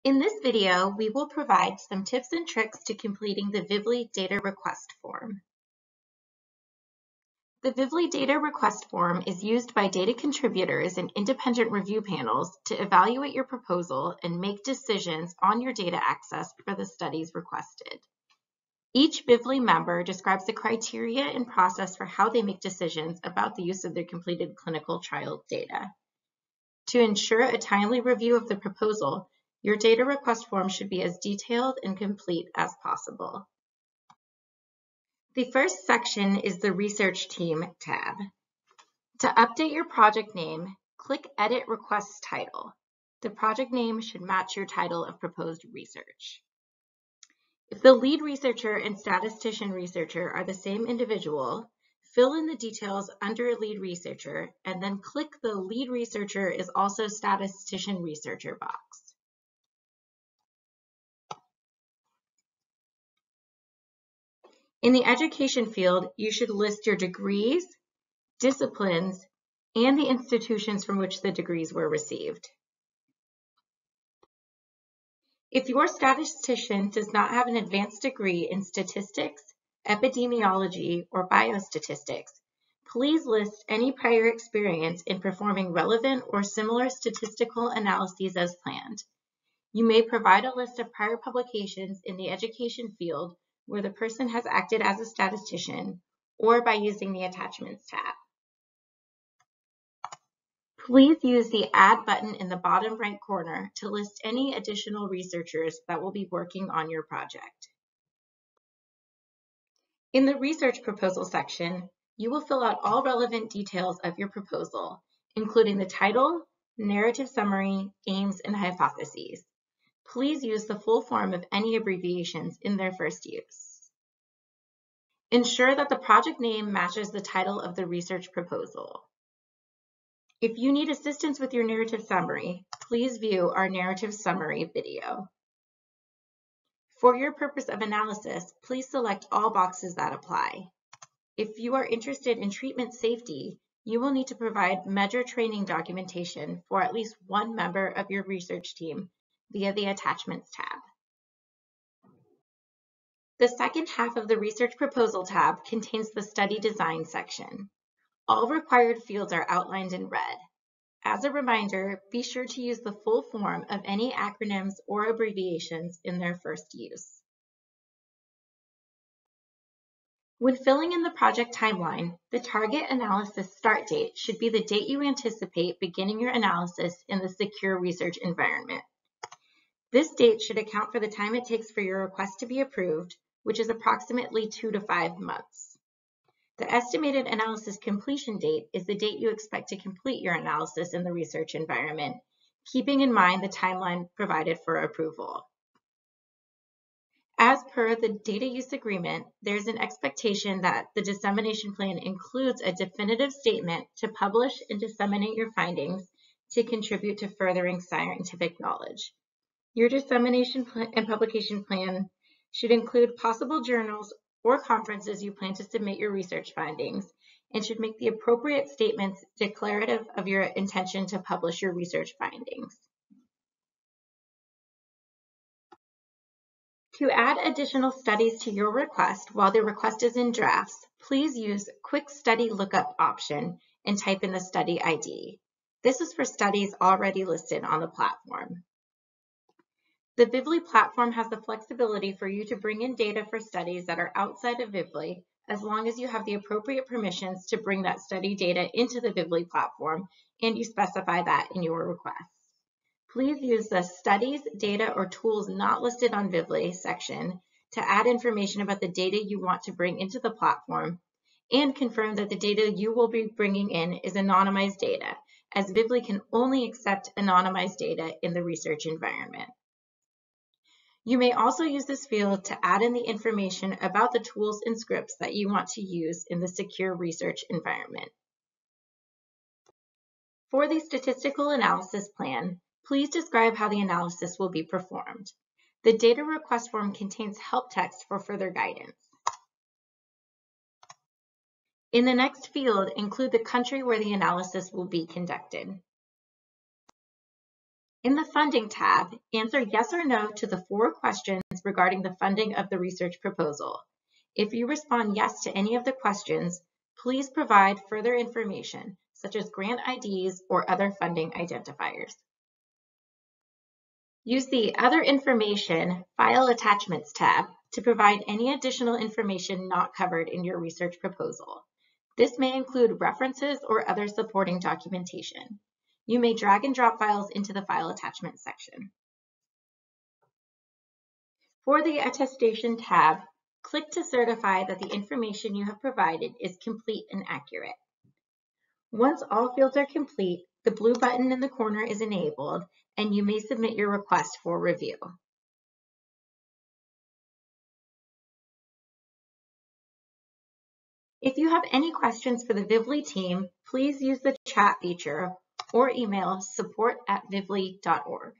In this video, we will provide some tips and tricks to completing the Vivli Data Request Form. The Vivli Data Request Form is used by data contributors and independent review panels to evaluate your proposal and make decisions on your data access for the studies requested. Each Vivli member describes the criteria and process for how they make decisions about the use of their completed clinical trial data. To ensure a timely review of the proposal, your data request form should be as detailed and complete as possible. The first section is the Research Team tab. To update your project name, click Edit Request Title. The project name should match your title of proposed research. If the lead researcher and statistician researcher are the same individual, fill in the details under lead researcher and then click the lead researcher is also statistician researcher box. In the education field, you should list your degrees, disciplines, and the institutions from which the degrees were received. If your statistician does not have an advanced degree in statistics, epidemiology, or biostatistics, please list any prior experience in performing relevant or similar statistical analyses as planned. You may provide a list of prior publications in the education field where the person has acted as a statistician, or by using the Attachments tab. Please use the Add button in the bottom right corner to list any additional researchers that will be working on your project. In the Research Proposal section, you will fill out all relevant details of your proposal, including the title, narrative summary, aims, and hypotheses. Please use the full form of any abbreviations in their first use. Ensure that the project name matches the title of the research proposal. If you need assistance with your narrative summary, please view our narrative summary video. For your purpose of analysis, please select all boxes that apply. If you are interested in treatment safety, you will need to provide measure training documentation for at least one member of your research team via the Attachments tab. The second half of the Research Proposal tab contains the Study Design section. All required fields are outlined in red. As a reminder, be sure to use the full form of any acronyms or abbreviations in their first use. When filling in the project timeline, the target analysis start date should be the date you anticipate beginning your analysis in the secure research environment. This date should account for the time it takes for your request to be approved, which is approximately 2 to 5 months. The estimated analysis completion date is the date you expect to complete your analysis in the research environment, keeping in mind the timeline provided for approval. As per the data use agreement, there's an expectation that the dissemination plan includes a definitive statement to publish and disseminate your findings to contribute to furthering scientific knowledge. Your dissemination and publication plan should include possible journals or conferences you plan to submit your research findings, and should make the appropriate statements declarative of your intention to publish your research findings. To add additional studies to your request while the request is in drafts, please use Quick Study Lookup option and type in the study ID. This is for studies already listed on the platform. The Vivli platform has the flexibility for you to bring in data for studies that are outside of Vivli, as long as you have the appropriate permissions to bring that study data into the Vivli platform and you specify that in your request. Please use the Studies, Data, or Tools Not Listed on Vivli section to add information about the data you want to bring into the platform, and confirm that the data you will be bringing in is anonymized data, as Vivli can only accept anonymized data in the research environment. You may also use this field to add in the information about the tools and scripts that you want to use in the secure research environment. For the statistical analysis plan, please describe how the analysis will be performed. The data request form contains help text for further guidance. In the next field, include the country where the analysis will be conducted. In the Funding tab, answer yes or no to the 4 questions regarding the funding of the research proposal. If you respond yes to any of the questions, please provide further information, such as grant IDs or other funding identifiers. Use the Other Information File Attachments tab to provide any additional information not covered in your research proposal. This may include references or other supporting documentation. You may drag and drop files into the File Attachments section. For the Attestation tab, click to certify that the information you have provided is complete and accurate. Once all fields are complete, the blue button in the corner is enabled, and you may submit your request for review. If you have any questions for the Vivli team, please use the chat feature or email support@vivli.org.